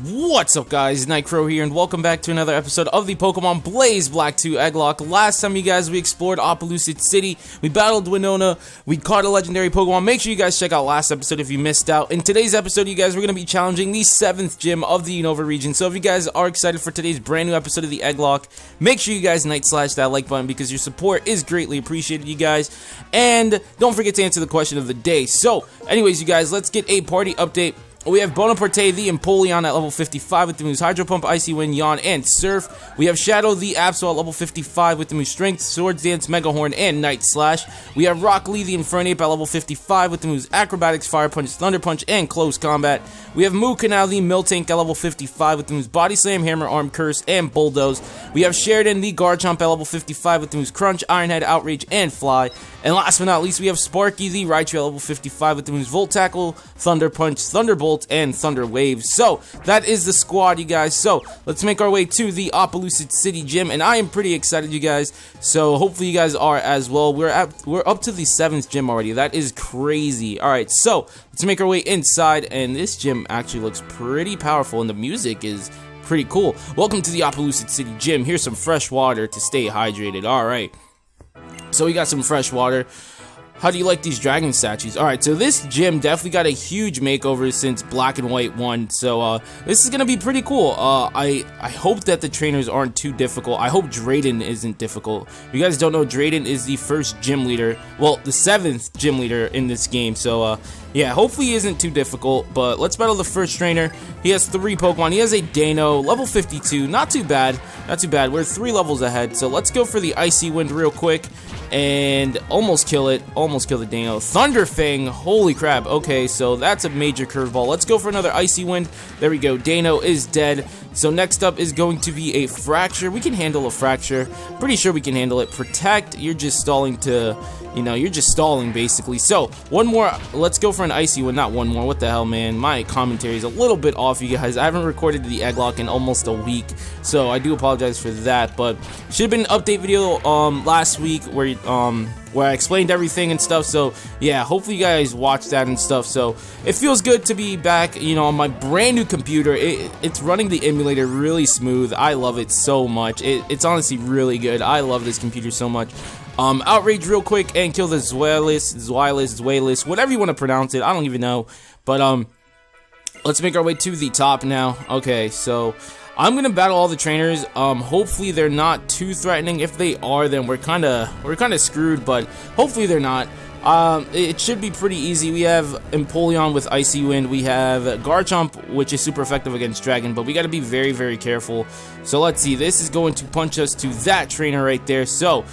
What's up, guys? NightCrow here, and welcome back to another episode of the Pokemon Blaze Black 2 Egglocke. Last time, you guys, we explored Opelousas City, we battled Winona, we caught a legendary Pokemon. Make sure you guys check out last episode if you missed out. In today's episode, you guys, we're going to be challenging the 7th gym of the Unova Region. So if you guys are excited for today's brand new episode of the Egglocke, make sure you guys slash that like button because your support is greatly appreciated, you guys. And don't forget to answer the question of the day. So, anyways, you guys, let's get a party update. We have Bonaparte the Empoleon at level 55 with the moves Hydro Pump, Icy Wind, Yawn, and Surf. We have Shadow the Absol at level 55 with the moves Strength, Swords Dance, Mega Horn, and Night Slash. We have Rock Lee the Infernape at level 55 with the moves Acrobatics, Fire Punch, Thunder Punch, and Close Combat. We have Moo Canal the Miltank at level 55 with the moves Body Slam, Hammer, Arm, Curse, and Bulldoze. We have Sheridan the Garchomp at level 55 with the moves Crunch, Iron Head, Outrage, and Fly. And last but not least, we have Sparky the Raichu at level 55 with the moves Volt Tackle, Thunder Punch, Thunderbolt, and Thunder Wave. So that is the squad, you guys. So let's make our way to the Opelousas City gym, and I am pretty excited, you guys. So hopefully you guys are as well. We're up to the 7th gym already. That is crazy. All right, so let's make our way inside, and this gym actually looks pretty powerful, and the music is pretty cool. Welcome to the Opelousas City gym. Here's some fresh water to stay hydrated. All right. So we got some fresh water. How do you like these dragon statues? Alright, so this gym definitely got a huge makeover since Black and White 1. So this is going to be pretty cool. I hope that the trainers aren't too difficult. I hope Drayden isn't difficult. If you guys don't know, Drayden is the first gym leader. Well, the 7th gym leader in this game. So yeah, hopefully he isn't too difficult. But let's battle the first trainer. He has 3 Pokemon. He has a Dano, level 52. Not too bad. Not too bad. We're 3 levels ahead. So let's go for the Icy Wind real quick. And almost kill it. Almost kill the Dano. Thunder Fang. Holy crap. Okay, so that's a major curveball. Let's go for another Icy Wind. There we go. Dano is dead. So next up is going to be a Fracture. We can handle a Fracture. Pretty sure we can handle it. Protect. You're just stalling to... You know, you're just stalling, basically. So, one more. Let's go for an Icy Wind. Not one more. What the hell, man? My commentary is a little bit off, you guys. I haven't recorded the Egglocke in almost a week, so I do apologize for that. But should have been an update video last week where I explained everything and stuff. So, yeah, hopefully you guys watched that and stuff. So, it feels good to be back, you know, on my brand new computer. It's running the emulator really smooth. I love it so much. It's honestly really good. I love this computer so much. Outrage real quick and kill the Zweilous, whatever you want to pronounce it. I don't even know. But, let's make our way to the top now. Okay, so I'm going to battle all the trainers. Hopefully they're not too threatening. If they are, then we're kind of screwed, but hopefully they're not. It should be pretty easy. We have Empoleon with Icy Wind. We have Garchomp, which is super effective against Dragon, but we got to be very, very careful. So let's see. This is going to punch us to that trainer right there. So,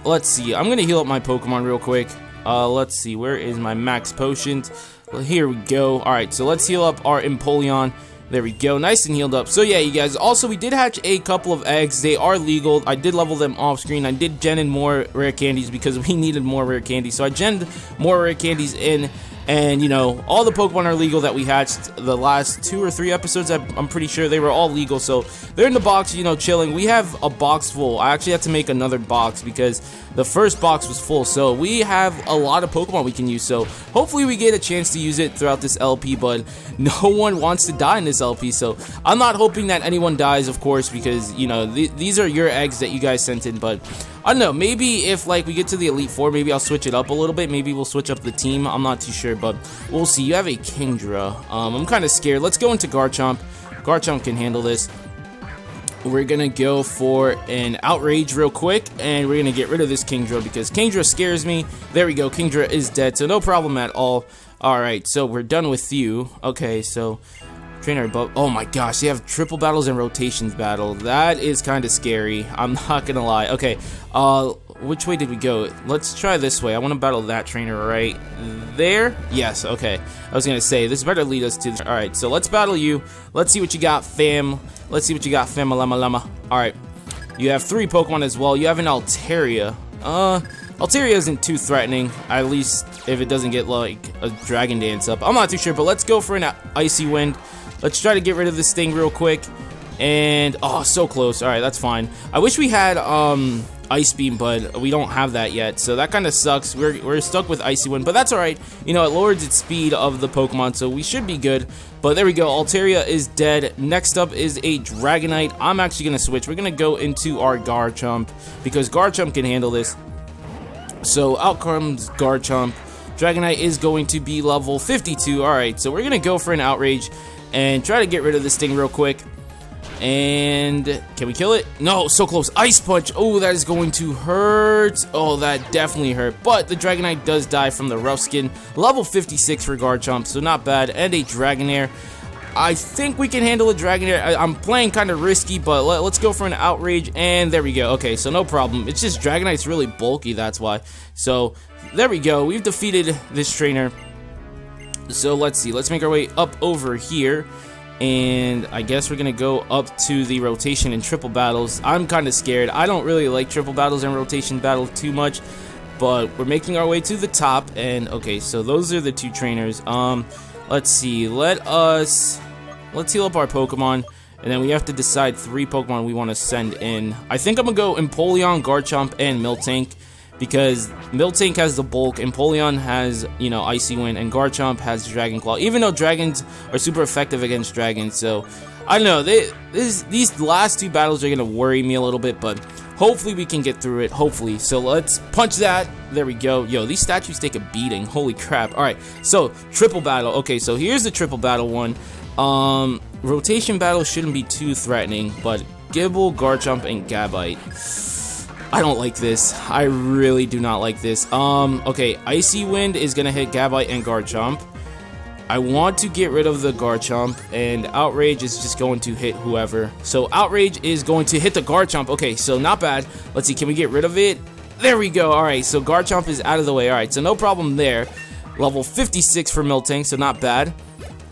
let's see. I'm going to heal up my Pokemon real quick. Let's see. Where is my max potions? Well, here we go. Alright, so let's heal up our Empoleon. There we go. Nice and healed up. So, yeah, you guys. Also, we did hatch a couple of eggs. They are legal. I did level them off screen. I did gen in more rare candies because we needed more rare candies. So, I genned more rare candies in. And, you know, all the Pokemon are legal that we hatched the last 2 or 3 episodes. I'm pretty sure they were all legal. So, they're in the box, you know, chilling. We have a box full. I actually had to make another box because the first box was full. So, we have a lot of Pokemon we can use. So, hopefully we get a chance to use it throughout this LP. But no one wants to die in this LP. So, I'm not hoping that anyone dies, of course, because, you know, these are your eggs that you guys sent in. But I don't know, maybe if, like, we get to the Elite Four, maybe I'll switch it up a little bit. Maybe we'll switch up the team. I'm not too sure, but we'll see. You have a Kingdra. I'm kind of scared. Let's go into Garchomp. Garchomp can handle this. We're going to go for an Outrage real quick, and we're going to get rid of this Kingdra because Kingdra scares me. There we go. Kingdra is dead, so no problem at all. Alright, so we're done with you. Okay, so... Trainer above. Oh my gosh, they have triple battles and rotations battle. That is kind of scary. I'm not gonna lie. Okay, which way did we go? Let's try this way. I want to battle that trainer right there. Yes, okay. I was gonna say this better lead us to. All right, so let's battle you. Let's see what you got, fam. Let's see what you got, fam. All right, you have 3 Pokemon as well. You have an Altaria. Altaria isn't too threatening, at least if it doesn't get like a Dragon Dance up. I'm not too sure, but let's go for an Icy Wind. Let's try to get rid of this thing real quick. And, oh, so close. Alright, that's fine. I wish we had, Ice Beam, but we don't have that yet, so that kind of sucks. We're stuck with Icy Wind, but that's alright. You know, it lowers its speed of the Pokemon, so we should be good. But there we go, Altaria is dead. Next up is a Dragonite. I'm actually going to switch. We're going to go into our Garchomp, because Garchomp can handle this. So out comes Garchomp. Dragonite is going to be level 52. Alright, so we're going to go for an Outrage and try to get rid of this thing real quick. And can we kill it? No, so close. Ice Punch. Oh, that is going to hurt. Oh, that definitely hurt. But the Dragonite does die from the Rough Skin. Level 56 for Garchomp, so not bad. And a Dragonair. I think we can handle a Dragonair. I'm playing kind of risky, but let's go for an Outrage. And there we go. Okay, so no problem. It's just Dragonite's really bulky, that's why. So there we go. We've defeated this trainer. So let's see. Let's make our way up over here. And I guess we're going to go up to the rotation and triple battles. I'm kind of scared. I don't really like triple battles and rotation battles too much. But we're making our way to the top. And okay, so those are the two trainers. Let's see. Let's heal up our Pokemon. And then we have to decide 3 Pokemon we want to send in. I think I'm going to go Empoleon, Garchomp, and Miltank. Because Miltank has the bulk, Empoleon has, you know, Icy Wind, and Garchomp has Dragon Claw. Even though dragons are super effective against dragons, so I don't know. These last 2 battles are gonna worry me a little bit, but hopefully we can get through it. Hopefully. So let's punch that. There we go. Yo, these statues take a beating. Holy crap! All right, so triple battle. Okay, so here's the triple battle one. Rotation battle shouldn't be too threatening, but Gible, Garchomp, and Gabite. I don't like this. I really do not like this. Okay, Icy Wind is gonna hit Gabite and Garchomp. I want to get rid of the Garchomp, and Outrage is just going to hit whoever. So Outrage is going to hit the Garchomp. Okay, so not bad. Let's see, can we get rid of it? There we go. Alright, so Garchomp is out of the way. Alright, so no problem there. Level 56 for Miltank, so not bad.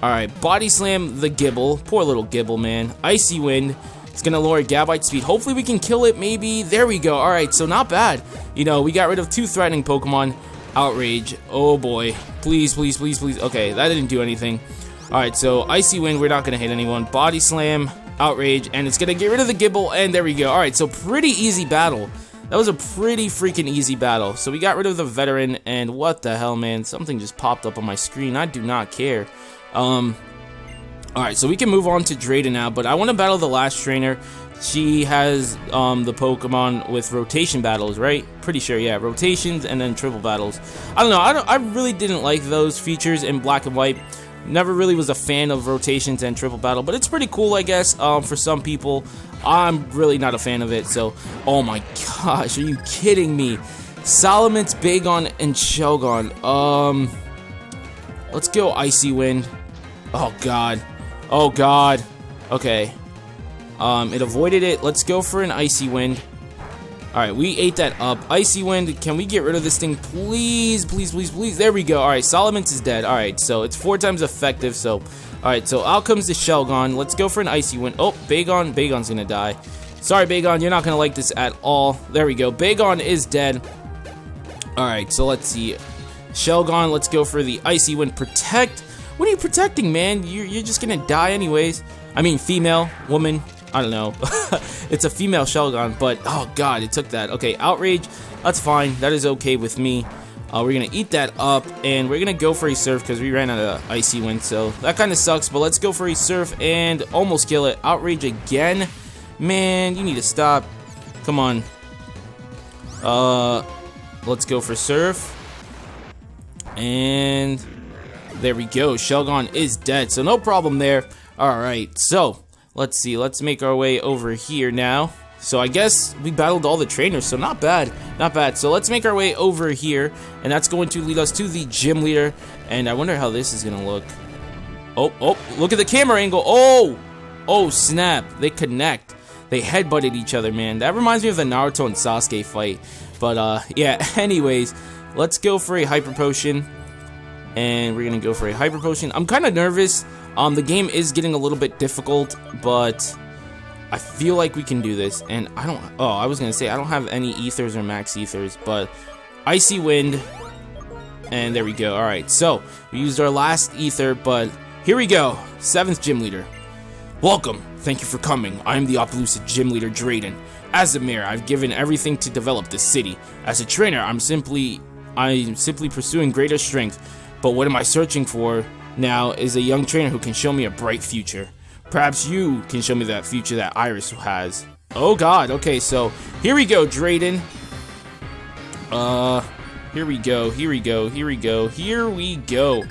Alright, Body Slam the Gible. Poor little Gible, man. Icy Wind. It's gonna lower Gabite speed. Hopefully we can kill it, maybe. There we go. Alright, so not bad. You know, we got rid of 2 threatening Pokemon. Outrage. Oh boy. Please, please, please, please. Okay, that didn't do anything. Alright, so Icy Wind, we're not gonna hit anyone. Body Slam, Outrage, and it's gonna get rid of the Gible, and there we go. Alright, so pretty easy battle. That was a pretty freaking easy battle. So we got rid of the Veteran, and what the hell, man? Something just popped up on my screen. I do not care. Alright, so we can move on to Drayden now, but I want to battle the last trainer. She has the Pokemon with rotation battles, right? Pretty sure, yeah, rotations and then triple battles. I don't know, I really didn't like those features in Black and White. Never really was a fan of rotations and triple battle, but it's pretty cool, I guess, for some people. I'm really not a fan of it, so, oh my gosh, are you kidding me? Salamence, Bagon, and Shelgon. Let's go Icy Wind. Oh god. Oh god. Okay. It avoided it. Let's go for an Icy Wind. Alright, we ate that up. Icy Wind, can we get rid of this thing? Please, please, please, please. There we go. Alright, Salamence is dead. Alright, so it's 4 times effective, so... Alright, so out comes the Shelgon. Let's go for an Icy Wind. Oh, Bagon. Bagon's gonna die. Sorry, Bagon, you're not gonna like this at all. There we go. Bagon is dead. Alright, so let's see. Shelgon, let's go for the Icy Wind. Protect... What are you protecting, man? You're just gonna die anyways. I mean, female, woman, I don't know. It's a female Shelgon, but oh god, it took that. Okay, Outrage, that's fine. That is okay with me. We're gonna eat that up, and we're gonna go for a Surf because we ran out of Icy Wind, so that kind of sucks. But let's go for a Surf and almost kill it. Outrage again, man. You need to stop. Come on. Let's go for Surf, and there we go. Shelgon is dead, so no problem there. Alright, so let's see. Let's make our way over here now. So I guess we battled all the trainers, so not bad. Not bad. So let's make our way over here, and that's going to lead us to the gym leader. And I wonder how this is going to look. Oh, look at the camera angle. Oh, snap. They connect. They headbutted each other, man. That reminds me of the Naruto and Sasuke fight. But, yeah, anyways, let's go for a Hyper Potion. And we're gonna go for a Hyper Potion. I'm kind of nervous. The game is getting a little bit difficult, but I feel like we can do this. And I don't... Oh, I was gonna say, I don't have any Ethers or Max Ethers, but Icy Wind. And there we go. Alright, so we used our last Ether, but here we go. 7th Gym Leader. Welcome. Thank you for coming. I am the Opelucid Gym Leader Drayden. As the mayor, I've given everything to develop this city. As a trainer, I'm simply pursuing greater strength. But what am I searching for now is a young trainer who can show me a bright future. Perhaps you can show me that future that Iris has. Oh god, okay, so here we go, Drayden. Here we go.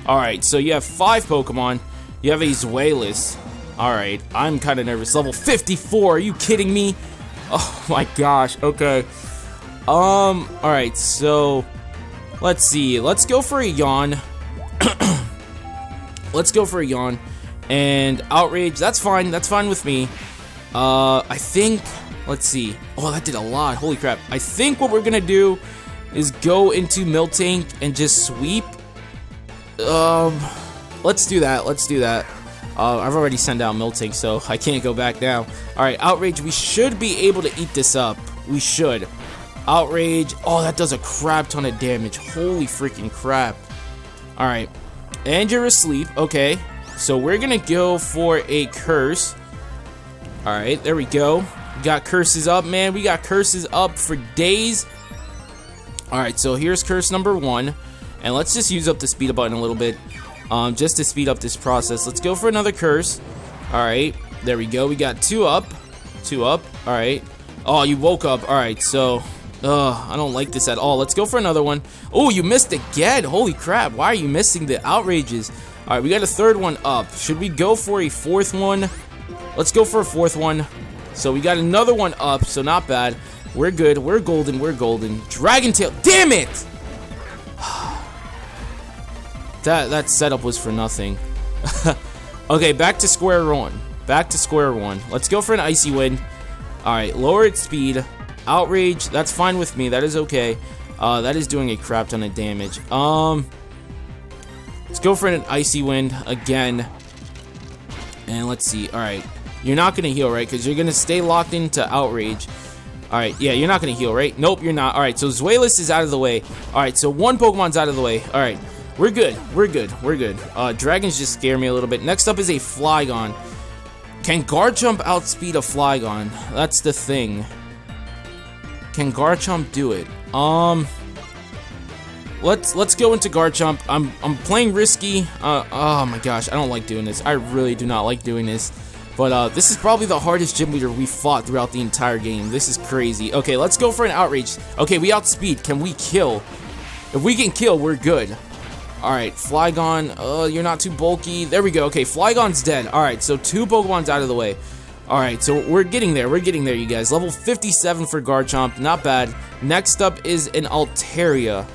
Alright, so you have 5 Pokemon. You have a Zweilous. Alright, I'm kind of nervous. Level 54, are you kidding me? Oh my gosh, okay. Alright, so let's see. Let's go for a Yawn. And Outrage, that's fine with me. I think, let's see. Oh, that did a lot, holy crap. I think what we're gonna do is go into Miltank and just sweep. Let's do that. I've already sent out Miltank, so I can't go back now. Alright, Outrage, we should be able to eat this up. We should. Outrage, oh, that does a crap ton of damage. Holy freaking crap. Alright, and you're asleep, okay. So we're gonna go for a Curse. Alright, there we go. We got curses up, man. We got curses up for days. Alright, so here's curse number 1. And let's just use up the speed up button a little bit. Just to speed up this process. Let's go for another curse. Alright, there we go. We got 2 up. 2 up. Alright. Oh, you woke up. Alright, so I don't like this at all. Let's go for another one. Oh, you missed again. Holy crap. Why are you missing the outrages? Alright, we got a 3rd one up. Should we go for a 4th one? Let's go for a 4th one. So we got another one up, so not bad. We're good. We're golden. Dragon Tail. Damn it! That setup was for nothing. Okay, back to square one. Let's go for an Icy Wind. Alright, lower its speed. Outrage, that's fine with me. That is okay. That is doing a crap ton of damage. Let's go for an Icy Wind again. And let's see. Alright. You're not going to heal, right? Because you're going to stay locked into Outrage. Alright, yeah, you're not going to heal, right? Nope, you're not. Alright, so Zweilous is out of the way. Alright, so 1 Pokemon's out of the way. Alright, we're good. Dragons just scare me a little bit. Next up is a Flygon. Can Garchomp outspeed a Flygon? That's the thing. Can Garchomp do it? Let's go into Garchomp. I'm playing risky. Oh my gosh, I don't like doing this. I really do not like doing this. But this is probably the hardest gym leader we fought throughout the entire game. This is crazy. Okay, let's go for an Outrage. Okay, we outspeed. Can we kill? If we can kill, we're good. Alright, Flygon, you're not too bulky. There we go. Okay, Flygon's dead. Alright, so 2 Pokemon's out of the way. Alright, so we're getting there, you guys. Level 57 for Garchomp, not bad. Next up is an Altaria.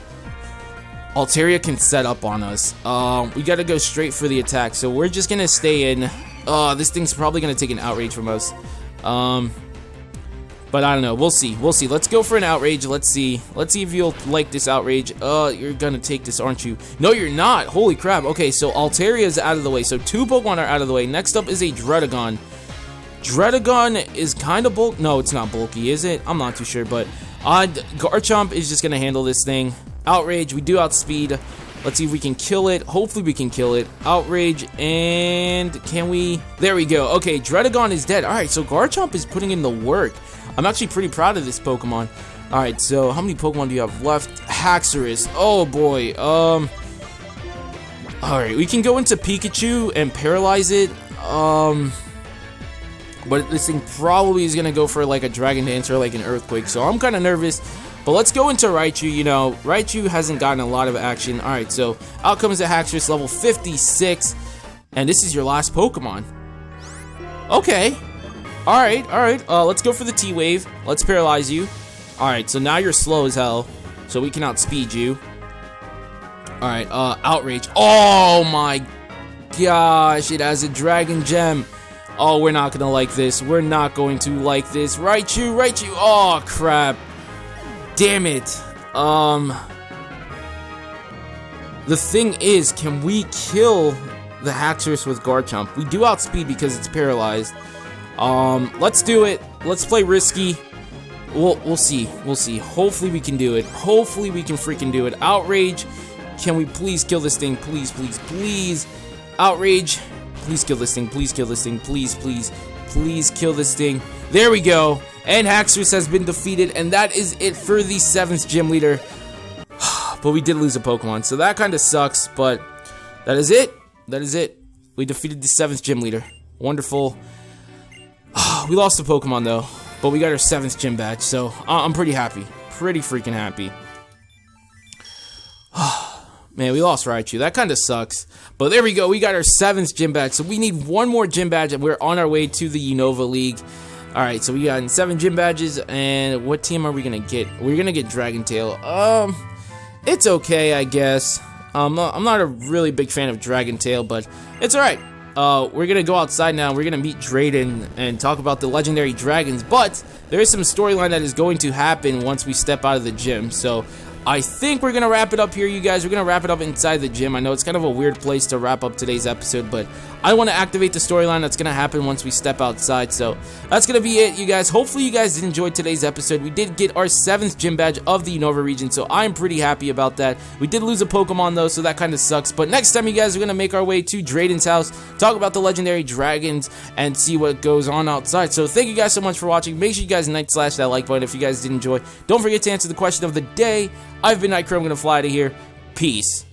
Altaria can set up on us. We gotta go straight for the attack, so we're just gonna stay in. This thing's probably gonna take an Outrage from us. But I don't know, we'll see. Let's go for an Outrage, let's see if you'll like this Outrage. You're gonna take this, aren't you? No, you're not, holy crap. Okay, so Altaria is out of the way, so 2 Pokemon are out of the way. Next up is a Drayden. Drayden is kind of bulky. No, it's not bulky, is it? I'm not too sure, but Garchomp is just gonna handle this thing. Outrage, we do outspeed. Let's see if we can kill it. Hopefully we can kill it. Outrage, and can we? There we go. Okay, Drayden is dead. Alright, so Garchomp is putting in the work. I'm actually pretty proud of this Pokemon. Alright, so how many Pokemon do you have left? Haxorus. Oh boy. Alright, we can go into Pikachu and paralyze it. But this thing probably is gonna go for like a Dragon Dance or like an Earthquake, so I'm kind of nervous. But let's go into Raichu. You know, Raichu hasn't gotten a lot of action. Alright, so out comes the Haxorus, level 56. And this is your last Pokemon. Okay. Alright. Let's go for the T-Wave. Let's paralyze you. Alright, so now you're slow as hell. So we can outspeed you. Alright, Outrage. Oh my gosh, it has a Dragon Gem. Oh, we're not gonna like this. We're not going to like this. Raichu. Oh, crap. Damn it. The thing is, can we kill the Haxorus with Garchomp? We do outspeed because it's paralyzed. Let's do it. Let's play risky. We'll see. Hopefully we can do it. Hopefully we can freaking do it. Outrage. Can we please kill this thing? Please. Outrage. Please kill this thing. Please kill this thing. Please, please, please kill this thing. There we go. And Haxorus has been defeated, and that is it for the 7th gym leader. But we did lose a Pokemon, so that kind of sucks, but that is it. That is it. We defeated the 7th gym leader. Wonderful. We lost a Pokemon, though, but we got our 7th gym badge, so I'm pretty happy. Pretty freaking happy. Man, we lost Raichu. That kind of sucks. But there we go. We got our 7th gym badge. So we need one more gym badge, and we're on our way to the Unova League. Alright, so we got 7 gym badges, and what team are we going to get? We're going to get Dragon Tail. It's okay, I guess. I'm not a really big fan of Dragon Tail, but it's alright. We're going to go outside now. We're going to meet Drayden and talk about the legendary dragons, but there is some storyline that is going to happen once we step out of the gym, so I think we're going to wrap it up here, you guys. We're going to wrap it up inside the gym. I know it's kind of a weird place to wrap up today's episode, but I want to activate the storyline that's going to happen once we step outside. So that's going to be it, you guys. Hopefully you guys enjoyed today's episode. We did get our 7th gym badge of the Unova region, so I'm pretty happy about that. We did lose a Pokemon, though, so that kind of sucks. But next time, you guys, we're going to make our way to Drayden's house, talk about the legendary dragons, and see what goes on outside. So thank you guys so much for watching. Make sure you guys slash that like button if you guys did enjoy. Don't forget to answer the question of the day. I've been NightCrow. I'm going to fly out of here. Peace.